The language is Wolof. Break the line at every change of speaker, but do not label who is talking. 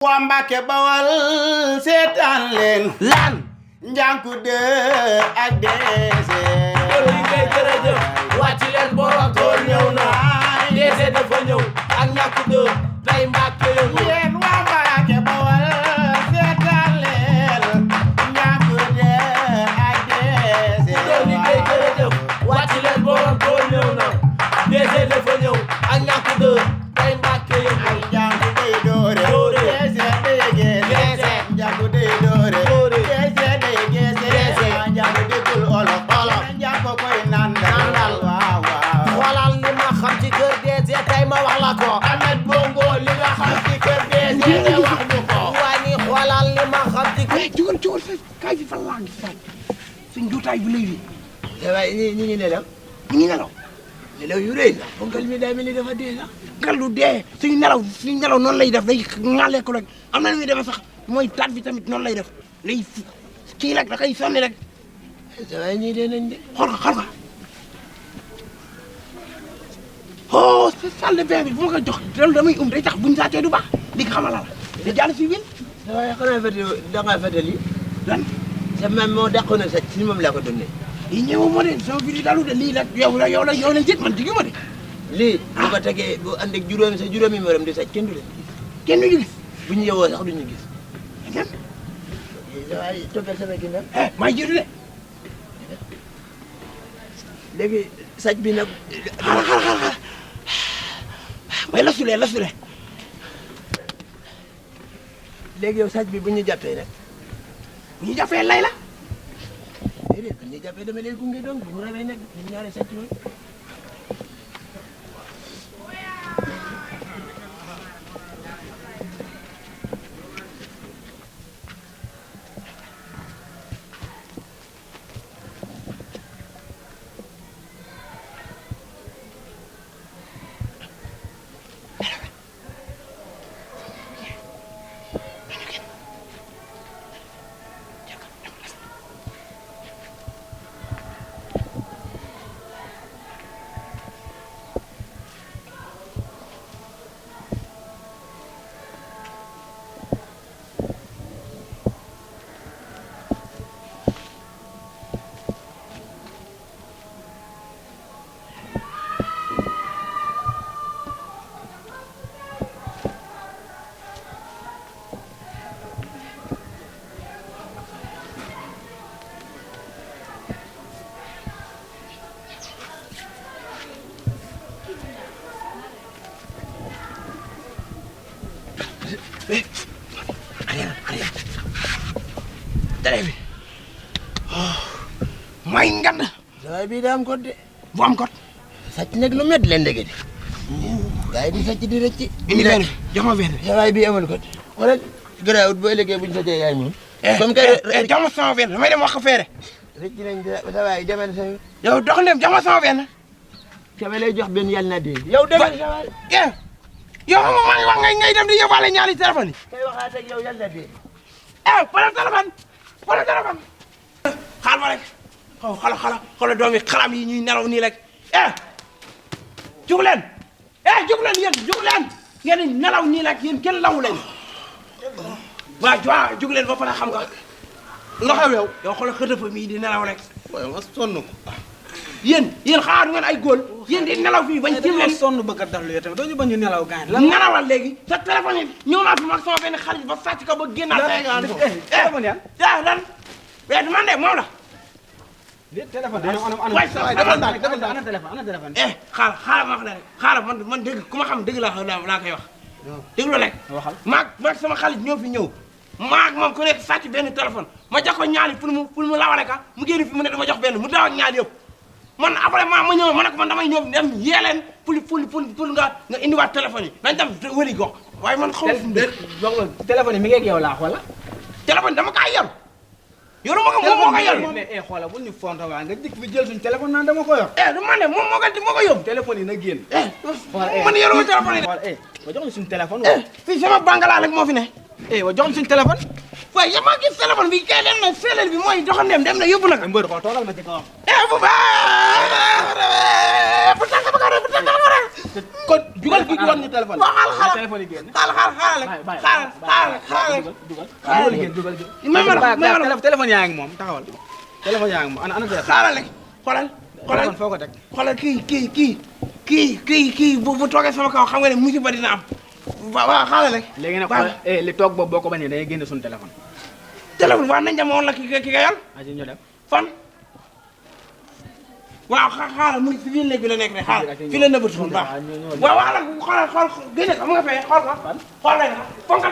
waa Mbàkke Bawal seetaan leen lan Njànku de ak Deese
loolu yi ngay jërëjëf wàcc leen borom tool ñëw na Deese dafa ñëw ak Njànku de tey Mbàkke yëngu
yéen waa Mbàkke Bawal seetaan leen Njànku de ak Deese
loolu yi ngay jërëjëf wàcc leen borom tool ñëw na Deese dafa ñëw ak Njànku de tey Mbàkke yëngu
ay Njànku dey doore Deese dey geese Njànku dey doore Deese dey geese Njànku déggul olof Njànku koy nandal waaw waaw
xoolal li ma xam ci kër Deese tey ma wax la ko Ahmed Bongo li nga xam ci kër Deese wax ñu ko waaye xoolal li ma xam ci kër
jógal sa kaay fi fan laa gis fan suñ jotaay bu léegi
waaye ñi ngi nelaw
ñu ngi nelaw
nelaw yu rëy la fonkal mi daa mel ni dafa dee sax
ngal lu dee suñu nelaw noonu lay def day ŋàllee ko rek am na lu muy defee sax mooy taat bi tamit noonu lay def lay kii rek da koy sonni rek
waaye ñii dee nañ de
xool ko oh sa salle de bain bi bu ma ko jox loolu damay day tax buñ saatee du baax li nga xamal la da jàll si wil
waaye xanaa fete da ngaa fete lii
lan
sa maam moo dàqoon na sa ci moom laa ko donnee
yi ñëw moo de sama biir dalu de lii la yow la jët man diggu ma de
lii bu ko tegee bu ànd ak juróomi morom di sàcc kenn du leen
kenn du ñu gis
bu ñu yewoo sax du ñu gis
dem
waaye toppal sama ginnaaw
maa jiitu de
léegi sàcc bi nag
xaaral may la sulee
léegi yow sàcc bi bu ñu jàppee nag
bu ñu jàppee lay la
déedéet bu ñu jàppee dama lay gunge donc bu ñu rawee nag ñu ñaare sàcc yooyu
dare bi may ngand
waaye bii daa am code de
bu am kot
sàcc nag lu met leen ndege de gars yi di sàcc di rëcc
indi benn jox ma benn
waaye bii amul code wala garaawut bu ëllëgee buñ sàccee yaay moom comme que
jox ma sama benn damay dem wax ko feere
rëcc nañ sa waay demal sa
yow dox ndem jox ma sama benn
kame lay jox benn yàlla na dee yow demal sa waay
yow xam nga maa ngi wax ngay dem di yóbbaale ñaari téléphone yi
kay waxaat ak yow yàlla na dee
pare téléphone xaal ma rek xoolal doomi xalam yi ñuy nelaw nii rek jóg leen ngeen nelaw nii rek yéen kenn lawu leen waaw jóg leen ba pare xam nga nga xew yow xoolal xëtëfa mii di nelaw rek
waaye nga sonn ko
yéen xaar ngeen ay góol yéen di nelaw fii bañ ci leen
sonn bëgg a dallu yow tamit doo ñu bañ ñu nelaw gaañ lan
nelawal léegi sa téléphone yi ñëw naa fi mag sama benn xarit ba sàcc ko ba génnaat
téléphone yan
lan man de moom la
téléphone ana
waay sa waay defal ndànk
ana téléphone
xaaral ma wax la rek xaaral man dëgg ku ma xam dëgg laa koy wax déglu rek
waxal
maag sama xarit ñoo fi ñëw maag moom ku nekk sàcc benn téléphone ma jox ko ñaari pour mu lawale ka mu génn fi mu ne dama jox benn mu daaw ak ñaari yëpp man après ma ñëw ma ne ko man damay ñëw dem yee leen pour nga indiwaat téléphone yi nañ dem wëri gox waaye man xaw ma
téléphone yi mi ngi ak yow laa xoola
téléphone dama kaa yor yoru ma ko moom moo ko yor
mais xoola bu ñu fonto waa nga dikk fi jël suñu téléphone naan dama ko yor
du man de moom moo ko yóbbu
téléphone yi na génn
man yoruma téléphone yi
xool ba jox ñu suñu téléphone
fii sama bangala rek moo fi ne
wa jox ñu suñu téléphone
waaye ya maa gis téléphone bi kay dem na séeréer bi mooy doxandem dem na yóbbu na ko
mbër ko toogal ma ci kawam
bu baax kon jugal fi jugal ñu téléphone.
waxal xala
téléphone yi génn.
xaaral
téléphone yaa ngi moom taxawal. téléphone yaa ngi moom ana téléphone.
xaaral rek xoolal.
téléphone foo ko teg.
xoolal kii bu toogee sama kaw xam nga ne musiba dina am. waaw xaaral rek.
léegi nag xoolal li toog boobu boo ko bañee dañuy génne suñu téléphone.
téléphone waaw nañ dem woon la ki nga yor.
aji ñu dem.
fan. waaw xaaral mu ngi si biir néeg bi la nekk rek xaaral fii la nëbbatu woon baax. waaw xoolal génne ko mu nga fay xool ko. xool nañ ko fonkal